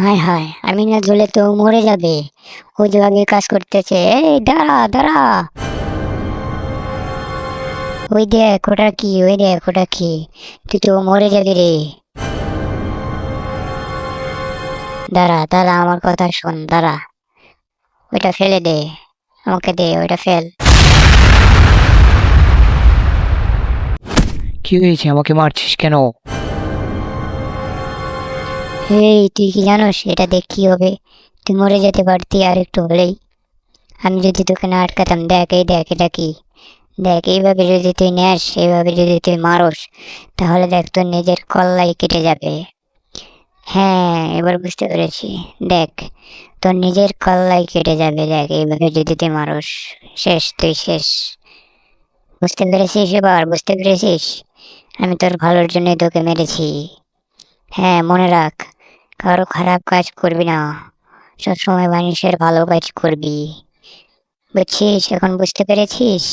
হায় হায়, আমি না ঝুলে তো মরে যাবে। ও যেভাবে কাজ করতেছে, এই দাঁড়া দাঁড়া, ওই দেখ ওটা কি, ওই দেখ ওটা কি, তুই তো মরে যাবি রে। দাঁড়া দাঁড়া, আমার কথা শোন, দাঁড়া, ওইটা ফেলে দে, আমাকে দে ওইটা ফেল। কি হয়েছে, আমাকে মারছিস কেন? এই তুই কি জানোস এটা দেখ কি হবে? তুই মরে যেতে পারতি আর একটু হলেই। আমি যদি তোকে না আটকাতাম, দেখ এই দেখ এটা কি, দেখ এইভাবে যদি তুই নেস, এইভাবে যদি তুই মারস, তাহলে দেখ তোর নিজের কল্লাই কেটে যাবে। হ্যাঁ, এবার বুঝতে পেরেছি। দেখ, তোর নিজের কল্লাই কেটে যাবে, দেখ এইভাবে যদি তুই মারস। শেষ, তুই শেষ। বুঝতে পেরেছিস? এবার বুঝতে পেরেছিস? আমি তোর ভালোর জন্যই তোকে মেরেছি। হ্যাঁ, মনে রাখ, কারো খারাপ কাজ করবি না, সবসময় মানুষের ভালো কাজ করবি। বুঝছিস? এখন বুঝতে পেরেছিস?